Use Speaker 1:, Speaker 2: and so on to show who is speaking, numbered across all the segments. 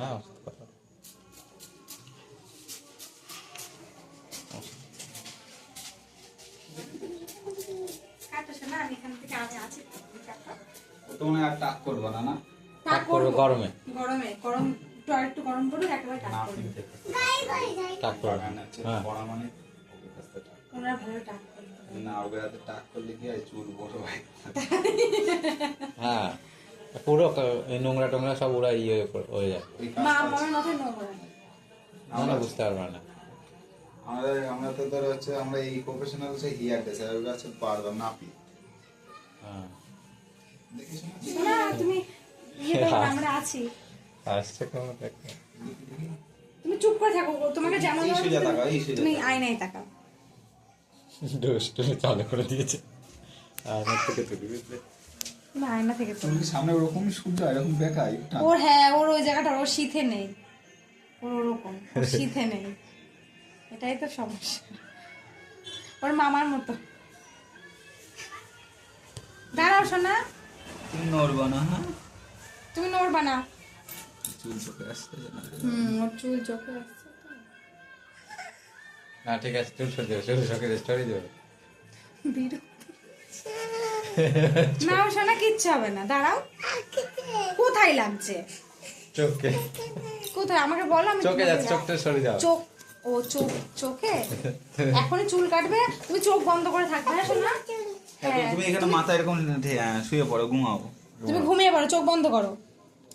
Speaker 1: হ্যাঁ
Speaker 2: তোমার আর টাক করবে না না?
Speaker 1: টাক করবে গরমে
Speaker 3: গরম একটু গরম করে একেবারে টাক করবে।
Speaker 1: টাক করবে হ্যাঁ
Speaker 2: পড়া মানে
Speaker 3: ওনারা ভালো টাক করবে।
Speaker 2: না ওকে হাতে টাক করলে কি হয়, চুল বড় হয়।
Speaker 1: হ্যাঁ পুরো নোংরা টোংরা সব ওরা ইয়ে হয়ে যায়।
Speaker 2: ওই
Speaker 3: মা
Speaker 2: কাজটা
Speaker 3: আমার মাথায় নোংরা নেই।
Speaker 1: আমরা বুঝতে পারবো না।
Speaker 2: আমরা তো ধর হচ্ছে আমরা এই প্রফেশনাল হচ্ছে হেয়ার ড্রেসার, ওরা হচ্ছে পারলাম নাপি।
Speaker 1: হ্যাঁ
Speaker 2: দেখিস না?
Speaker 3: না তুমি ইয়ে করো না, আমরা আছি।
Speaker 1: আসছে কোনো দেখো
Speaker 3: তুমি চুপ করে থাকো, তোমাকে যেমন
Speaker 2: এই
Speaker 3: লাগে
Speaker 2: সোজা তাকাও, এই সোজা
Speaker 3: তুমি
Speaker 2: তাকাও।
Speaker 3: আয়নায় তাকাও।
Speaker 1: দুষ্ট চালু করে দিয়েছে আর আমার থেকে তুলি বুঝলে
Speaker 3: তুমি আয়না থেকে তো
Speaker 2: চুল কি সামনে ওরকম সূর্য এরকম দেখায়?
Speaker 3: ওর হ্যাঁ ওর ওই জায়গাটা ওর শীতে নেই, ওর ওরকম ওর শীতে নেই, এটাই তো সমস্যা। ওর মামার মতো। দাঁড়াও শোনা,
Speaker 2: তুমি নড়বা না? হ্যাঁ,
Speaker 3: তুমি নড়বা না।
Speaker 2: চুল চোখে আসতে না।
Speaker 3: ওর চুল চোখে আসছে তো।
Speaker 1: না ঠিক আছে চুল সরে দেবে চুল সরে স্টোরি দেবে
Speaker 3: বিরক্ত। না শোনা কিচ্ছু হবে না, দাঁড়াও। কোথায় লাগছে?
Speaker 1: চোখে
Speaker 3: কোথায় আমাকে বলো, আমি
Speaker 1: চোখে
Speaker 3: তোমাকে
Speaker 1: যাচ্ছে চোখটা সরে যাও
Speaker 3: চোখ ও চোখ চোখে এখনই চুল কাটবে, তুমি চোখ বন্ধ করে থাকবে। হ্যাঁ শোনা, হ্যাঁ
Speaker 2: তুমি এখানে মাথা এরকম শুয়ে পড়ো, ঘুমাও।
Speaker 3: তুমি ঘুমিয়ে পড়ো, চোখ বন্ধ করো,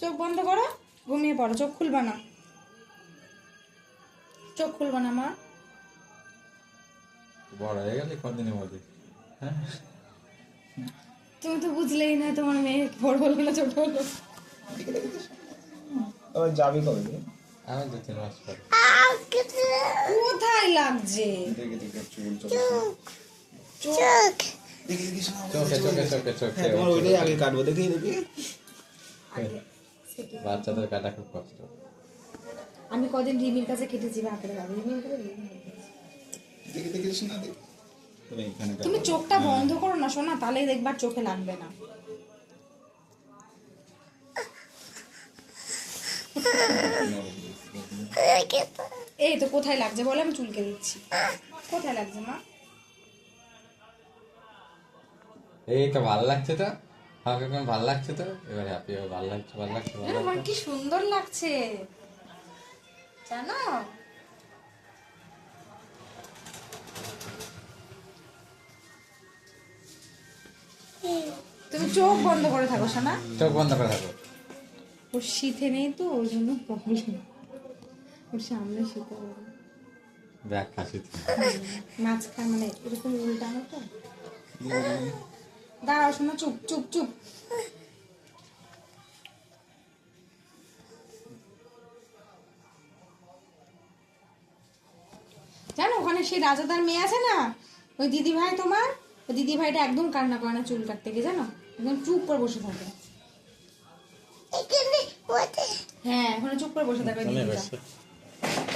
Speaker 3: চোখ বন্ধ করো, ঘুমিয়ে পড়ো, চোখ খুলবা না, চোখ খুলবা না মা।
Speaker 1: বড় হয়ে গেলে কতদিনের মধ্যে হ্যাঁ
Speaker 3: তুমি তো বুঝলেই না তোমার মেয়ে বড় হলো না ছোট হলো।
Speaker 2: আবার যাবে কবে?
Speaker 1: আমি 2-3 মাস পরে
Speaker 3: কোথায় লাগছে?
Speaker 2: দেখে দেখে চুল চোখে
Speaker 3: চোখ
Speaker 2: দেখে দেখে শোনা।
Speaker 1: চোখে চোখে চোখে চোখে
Speaker 2: হ্যাঁ, তোমার ওইটাই আগে কাটবো, দেখে দেখি।
Speaker 1: বাচ্চাদের কাটা খুব কষ্ট
Speaker 3: আমি কদিন রিমির কাছে কেটেছি ভাতের গায়ে, রিমির কাছে
Speaker 2: দেখে দেখে শোনা, দেখি তুমি এখানে
Speaker 3: তুমি চোখটা বন্ধ করো না শোনা, তাহলে দেখবার চোখে লাগবে না। এই তো কোথায় লাগছে বলে, আমি চুলকে দিচ্ছি। কোথায় লাগছে মা?
Speaker 1: এই তো ভালো লাগছে তো আমাকে কেমন ভালো লাগছে তো এবারে হ্যাপি হবে ভালো লাগছে ভালো লাগছে ভালো
Speaker 3: আমার
Speaker 1: লাগছে
Speaker 3: কি সুন্দর লাগছে জানো? তুমি চোখ বন্ধ করে থাকো শোনা।
Speaker 1: চোখ বন্ধ করে থাকো
Speaker 3: ওর শীতে নেই তো ওই জন্য প্রবলেম, ওর সামনে শীতে
Speaker 1: দেখ হাসি
Speaker 3: মাঝখানে মানে এরকম উল্টানো তো। দাঁড়াও শোনা, চুপ চুপ চুপ। জানো ওখানে সেই রাজাদার মেয়ে আছে না, ওই দিদি ভাই তোমার, ওই দিদি ভাইটা একদম কান্না করে না চুল কাটতে গিয়ে, জানো একদম চুপ করে বসে থাকে। হ্যাঁ ওখানে চুপ করে বসে থাকে ওই
Speaker 1: শুনে
Speaker 3: দিদিটা।
Speaker 1: বেশ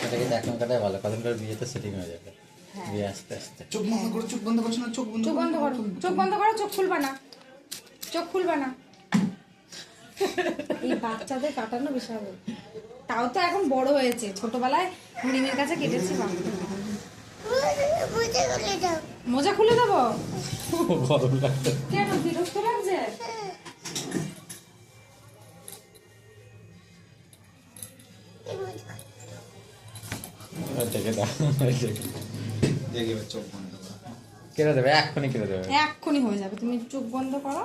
Speaker 1: এটাকে এখন কাটাই ভালো কদিন পর বিয়েতে সেটিং হয়ে যাবে
Speaker 3: হ্যাঁ।
Speaker 1: বিয়ে আস্তে আস্তে
Speaker 2: চোখ বন্ধ করো, চোখ বন্ধ করছো না? চোখ বন্ধ
Speaker 3: চোখ বন্ধ করো, চোখ বন্ধ করো, চোখ খুলবা না, চোখ খুলবা না। এই বাচ্চাদের কাটানো বিশাল, তাও তো এখন বড় হয়েছে, ছোটবেলায় রিমির কাছে কেটেছি। মোজা খুলে দেবো?
Speaker 1: গরম লাগছে
Speaker 3: কেন বিরক্ত লাগছে?
Speaker 1: দেখে দাও
Speaker 2: দেখে এবার চোখ বন্ধ করো।
Speaker 1: কেটে দেবে এক্ষুনি কেটে দেবে
Speaker 3: এক্ষুনি হয়ে যাবে, তুমি চোখ বন্ধ করো।